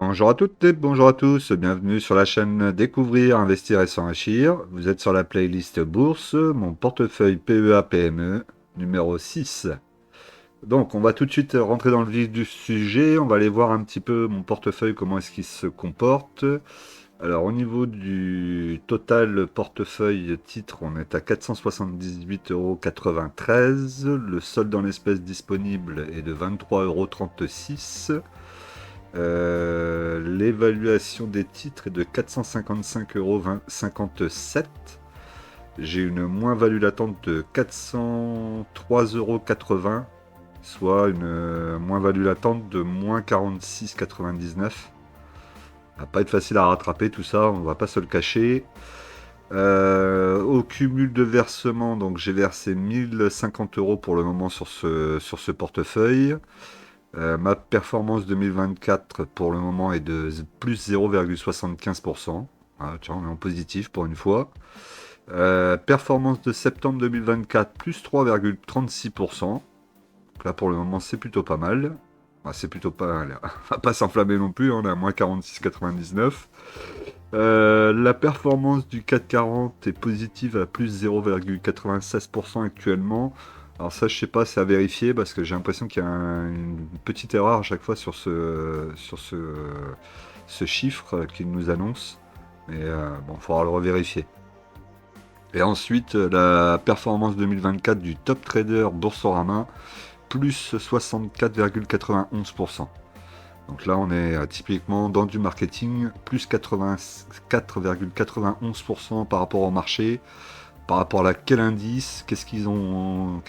Bonjour à toutes et bonjour à tous, bienvenue sur la chaîne Découvrir, Investir et s'enrichir. Vous êtes sur la playlist Bourse, mon portefeuille PEA-PME numéro 6. Donc on va tout de suite rentrer dans le vif du sujet, on va aller voir un petit peu mon portefeuille, comment est-ce qu'il se comporte. Alors au niveau du total portefeuille titre, on est à 478,93 €. Le solde en espèces disponible est de 23,36 €. L'évaluation des titres est de 455,57 €. J'ai une moins-value latente de 403,80 €, soit une moins-value latente de moins 46,99 €. Ça va pas être facile à rattraper tout ça, on va pas se le cacher. Au cumul de versements, donc j'ai versé 1050 € pour le moment sur ce portefeuille. Ma performance 2024 pour le moment est de plus 0,75%. Ah, tiens, on est en positif pour une fois. Performance de septembre 2024, plus 3,36%. Donc là, pour le moment, c'est plutôt pas mal. Ah, c'est plutôt pas mal. On va pas s'enflammer non plus, on est à moins 46,99. La performance du CAC 40 est positive à plus 0,96% actuellement. Alors ça, je sais pas, c'est à vérifier parce que j'ai l'impression qu'il y a une petite erreur à chaque fois sur ce chiffre qu'il nous annonce. Mais bon, il faudra le revérifier. Et ensuite, la performance 2024 du top trader Boursorama, plus 64,91%. Donc là, on est typiquement dans du marketing, plus 84,91% par rapport au marché. Par rapport à quel indice, qu'est-ce qu'ils ont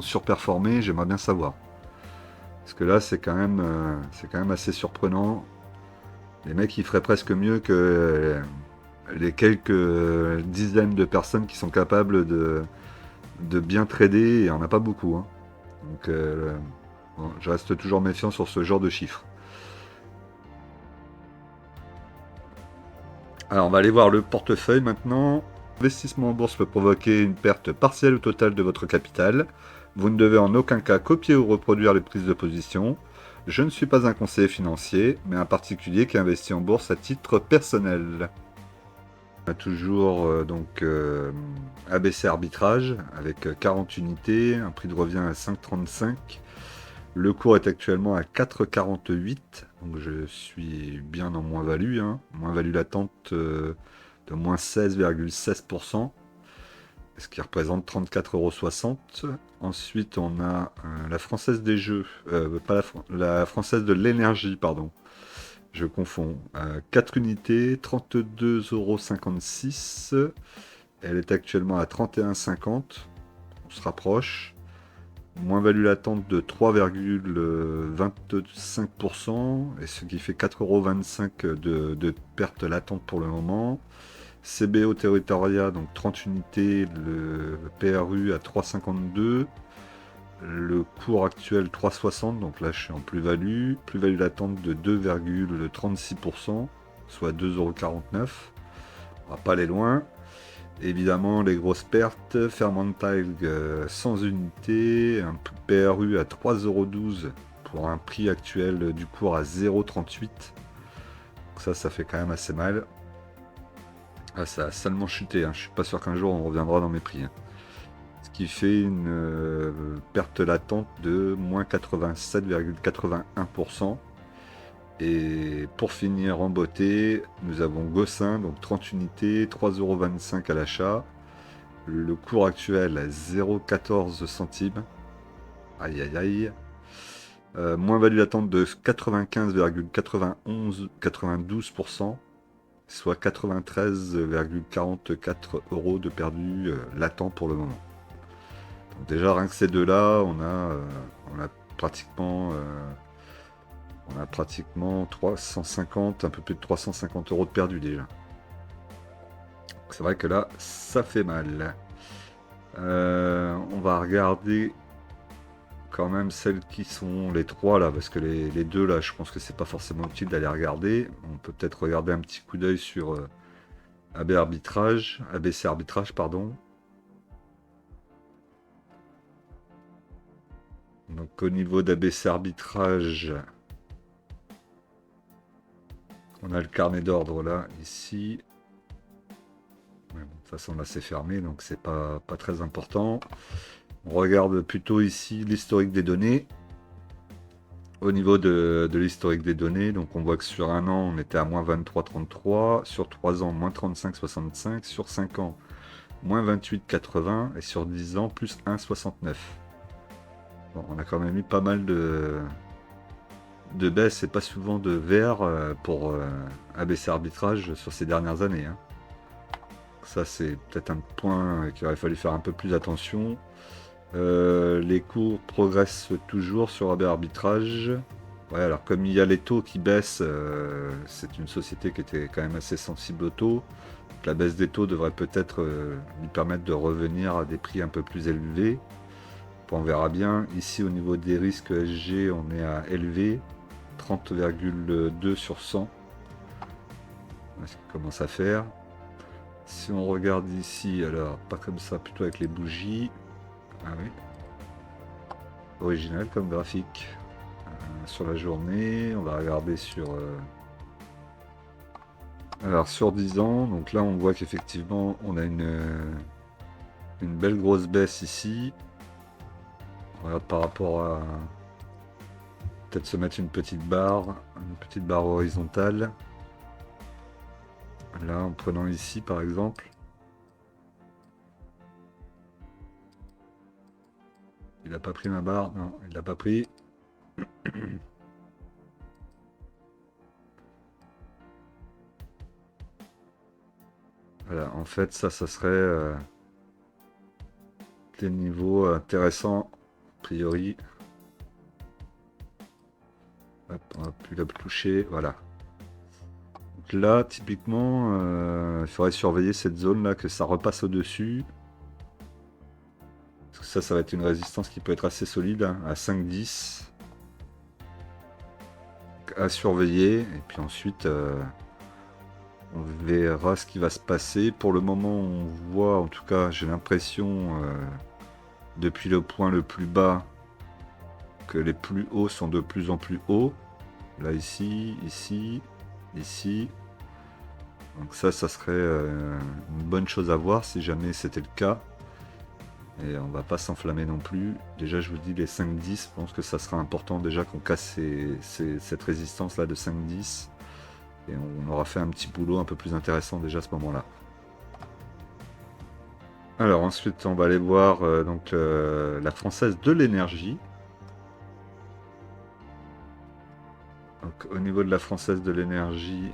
surperformé, j'aimerais bien savoir. Parce que là, c'est quand même assez surprenant. Les mecs, ils feraient presque mieux que les quelques dizaines de personnes qui sont capables de bien trader, et il n'y en a pas beaucoup, hein. Donc, bon, je reste toujours méfiant sur ce genre de chiffres. Alors, on va aller voir le portefeuille maintenant. L'investissement en bourse peut provoquer une perte partielle ou totale de votre capital. Vous ne devez en aucun cas copier ou reproduire les prises de position. Je ne suis pas un conseiller financier, mais un particulier qui investit en bourse à titre personnel. On a toujours ABC arbitrage avec 40 unités, un prix de revient à 5,35. Le cours est actuellement à 4,48, donc je suis bien en moins-value, hein. Moins-value latente de moins 16,16%, ce qui représente 34,60 €. Ensuite, on a la Française des Jeux, pas la Française de l'énergie, pardon. Je confonds. 4 unités, 32,56 €. Elle est actuellement à 31,50. On se rapproche. Moins-value latente de 3,25%, et ce qui fait 4,25 € de perte latente pour le moment. CBO Territoria, donc 30 unités, le PRU à 3,52. Le cours actuel 3,60, donc là je suis en plus-value. Plus-value latente de 2,36%, soit 2,49 €. On va pas aller loin. Évidemment, les grosses pertes. Fermentile 100 unités, un PRU à 3,12 € pour un prix actuel du cours à 0,38. Ça fait quand même assez mal. Ah, ça a salement chuté, hein. Je suis pas sûr qu'un jour on reviendra dans mes prix, hein. Ce qui fait une perte latente de moins 87,81%. Et pour finir en beauté, nous avons Gossin, donc 30 unités, 3,25 € à l'achat. Le cours actuel à 0,14 centimes. Aïe aïe aïe. Moins-value latente de 95,92%, soit 93,44 € de perdu latent pour le moment. Donc déjà, rien que ces deux-là, on a pratiquement, on a pratiquement 350, un peu plus de 350 € de perdu déjà. C'est vrai que là, ça fait mal. On va regarder quand même celles qui sont les trois là, parce que les deux là, je pense que c'est pas forcément utile d'aller regarder. On peut peut-être regarder un petit coup d'œil sur ABC arbitrage, pardon. Donc au niveau d'ABC arbitrage, On a le carnet d'ordre là, ici. Ouais, bon, de toute façon, là, c'est fermé, donc c'est pas très important. On regarde plutôt ici l'historique des données. Au niveau de l'historique des données, donc on voit que sur un an, on était à moins 23,33, sur 3 ans, moins 35,65, sur 5 ans, moins 28,80, et sur 10 ans, plus 1,69. Bon, on a quand même eu pas mal de baisse et pas souvent de vert pour ABC Arbitrage sur ces dernières années, hein. Ça, c'est peut-être un point qu'il aurait fallu faire un peu plus attention. Les cours progressent toujours sur AB Arbitrage. Ouais, alors comme il y a les taux qui baissent, c'est une société qui était quand même assez sensible aux taux. Donc, la baisse des taux devrait peut-être lui permettre de revenir à des prix un peu plus élevés. On verra bien. Ici, au niveau des risques ESG, on est à élevé, 30,2 sur 100. Ce qui commence à faire. Si on regarde ici, alors pas comme ça, plutôt avec les bougies. Ah oui. Original comme graphique. Sur la journée, on va regarder sur... Alors sur 10 ans, donc là on voit qu'effectivement on a une belle grosse baisse ici. On regarde par rapport à... Peut-être se mettre une petite barre horizontale. Là, en prenant ici par exemple. Il n'a pas pris ma barre, non, il l'a pas pris. Voilà, en fait, ça serait des niveaux intéressants, a priori. Hop, on va plus la toucher, voilà. Donc là, typiquement, il faudrait surveiller cette zone-là, que ça repasse au-dessus. Parce que ça va être une résistance qui peut être assez solide, hein, à 5-10. À surveiller, et puis ensuite... on verra ce qui va se passer. Pour le moment, on voit, en tout cas, j'ai l'impression, depuis le point le plus bas, que les plus hauts sont de plus en plus hauts. Là, ici, ici, ici. Donc ça serait une bonne chose à voir si jamais c'était le cas. Et on va pas s'enflammer non plus. Déjà, je vous dis, les 5-10, je pense que ça sera important déjà qu'on casse cette résistance-là de 5-10. Et on aura fait un petit boulot un peu plus intéressant déjà à ce moment-là. Alors ensuite, on va aller voir donc la Française de l'énergie. Donc au niveau de la Française de l'énergie,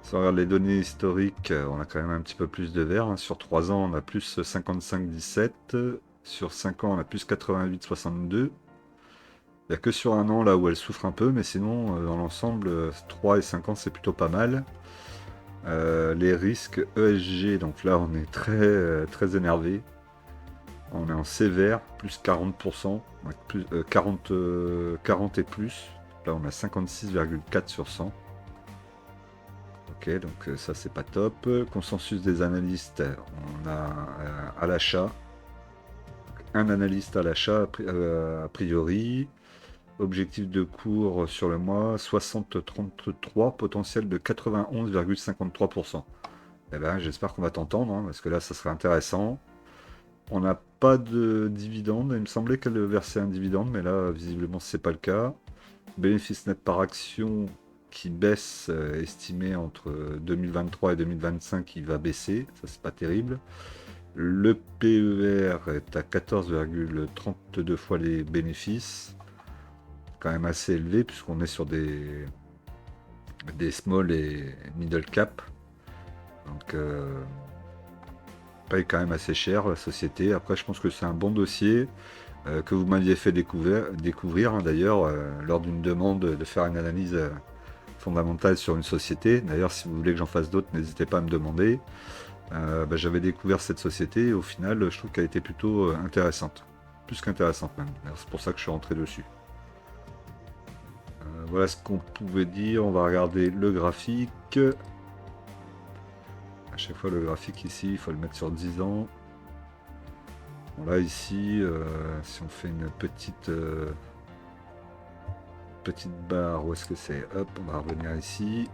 si on regarde les données historiques, on a quand même un petit peu plus de vert, hein. Sur 3 ans, on a plus 55,17. Sur 5 ans, on a plus 88,62. Il n'y a que sur un an là où elle souffre un peu, mais sinon, dans l'ensemble, 3 et 5 ans, c'est plutôt pas mal. Les risques ESG, donc là, on est très énervé. On est en sévère, plus 40%, plus, 40 et plus. Là, on a 56,4 sur 100. Ok, donc ça, c'est pas top. Consensus des analystes, on a à l'achat. Un analyste à l'achat, a priori. Objectif de cours sur le mois, 60,33, potentiel de 91,53%. Eh ben, j'espère qu'on va t'entendre, hein, parce que là, ça serait intéressant. On n'a pas de dividende. Il me semblait qu'elle versait un dividende, mais là, visiblement, c'est pas le cas. Bénéfice net par action qui baisse, estimé entre 2023 et 2025, il va baisser. Ça, c'est pas terrible. Le PER est à 14,32 fois les bénéfices. Quand même assez élevé, puisqu'on est sur des small et middle cap. Donc, paye quand même assez cher la société. Après, je pense que c'est un bon dossier que vous m'aviez fait découvrir hein, d'ailleurs lors d'une demande de faire une analyse fondamentale sur une société. D'ailleurs, si vous voulez que j'en fasse d'autres, n'hésitez pas à me demander. J'avais découvert cette société et au final, je trouve qu'elle était plutôt intéressante. Plus qu'intéressante même. C'est pour ça que je suis rentré dessus. Voilà ce qu'on pouvait dire. On va regarder le graphique. À chaque fois, le graphique ici, il faut le mettre sur 10 ans. Bon, là, ici, si on fait une petite petite barre, où est-ce que c'est? Hop, on va revenir ici.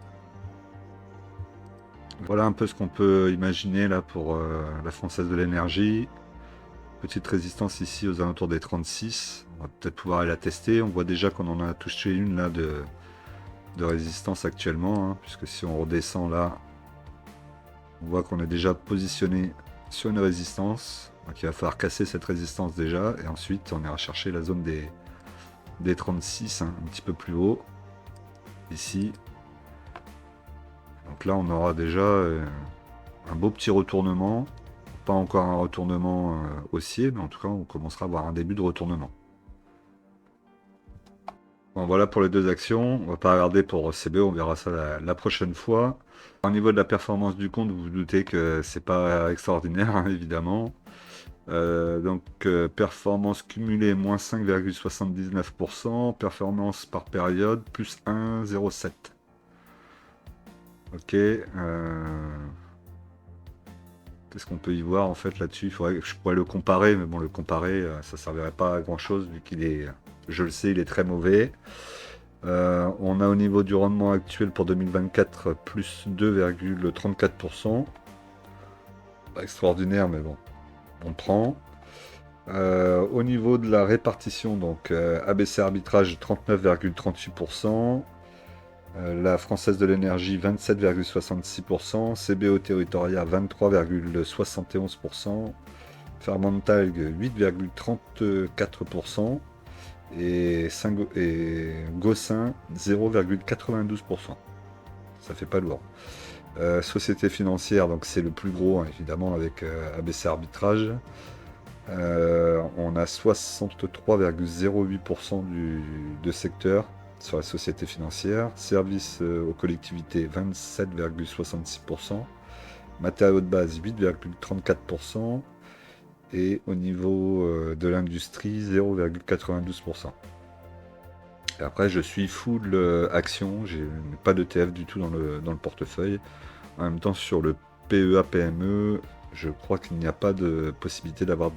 Voilà un peu ce qu'on peut imaginer là pour la Française de l'énergie. Petite résistance ici aux alentours des 36. On va peut-être pouvoir aller la tester. On voit déjà qu'on en a touché une là de résistance actuellement, hein, puisque si on redescend là, on voit qu'on est déjà positionné sur une résistance. Donc il va falloir casser cette résistance déjà. Et ensuite on ira chercher la zone des 36, hein, un petit peu plus haut. Ici. Donc là on aura déjà un beau petit retournement. Pas encore un retournement haussier, mais en tout cas on commencera à avoir un début de retournement. Bon, voilà pour les deux actions. On va pas regarder pour CB, on verra ça la prochaine fois. Au niveau de la performance du compte, vous vous doutez que c'est pas extraordinaire, hein, évidemment. Performance cumulée moins 5,79%, performance par période plus 1,07. Ok. Qu'est-ce qu'on peut y voir en fait là-dessus? Je pourrais le comparer, mais bon, le comparer, ça servirait pas à grand chose vu qu'il est, je le sais, il est très mauvais. On a au niveau du rendement actuel pour 2024 plus 2,34%. Pas extraordinaire, mais bon, on prend. Au niveau de la répartition, donc ABC Arbitrage 39,38%. La Française de l'énergie 27,66%, CBO Territoria 23,71%, Fermentalg 8,34% et Gossin 0,92%. Ça fait pas lourd. Société financière, donc c'est le plus gros, hein, évidemment, avec ABC Arbitrage. On a 63,08% de secteur sur la société financière, services aux collectivités 27,66%, matériaux de base 8,34% et au niveau de l'industrie 0,92%. Et après je suis full action, j'ai pas d'ETF du tout dans le portefeuille. En même temps sur le PEA PME, je crois qu'il n'y a pas de possibilité d'avoir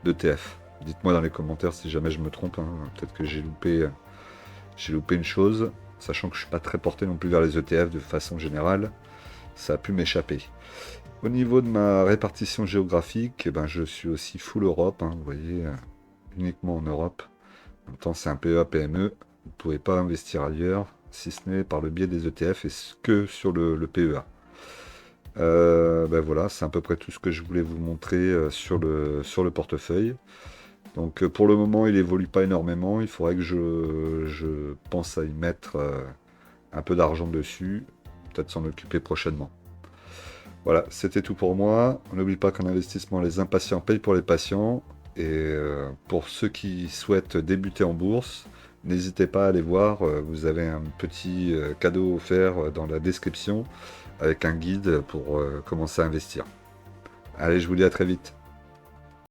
d'ETF. Dites-moi dans les commentaires si jamais je me trompe, hein. Peut-être que j'ai loupé une chose, sachant que je ne suis pas très porté non plus vers les ETF de façon générale, ça a pu m'échapper. Au niveau de ma répartition géographique, eh ben, je suis aussi full Europe, hein, vous voyez, uniquement en Europe. En même temps, c'est un PEA PME, vous ne pouvez pas investir ailleurs, si ce n'est par le biais des ETF et que sur le PEA. Ben voilà, c'est à peu près tout ce que je voulais vous montrer sur le portefeuille. Donc pour le moment, il évolue pas énormément. Il faudrait que je pense à y mettre un peu d'argent dessus. Peut-être s'en occuper prochainement. Voilà, c'était tout pour moi. On n'oublie pas qu'en investissement, les impatients payent pour les patients. Et pour ceux qui souhaitent débuter en bourse, n'hésitez pas à aller voir. Vous avez un petit cadeau offert dans la description avec un guide pour commencer à investir. Allez, je vous dis à très vite.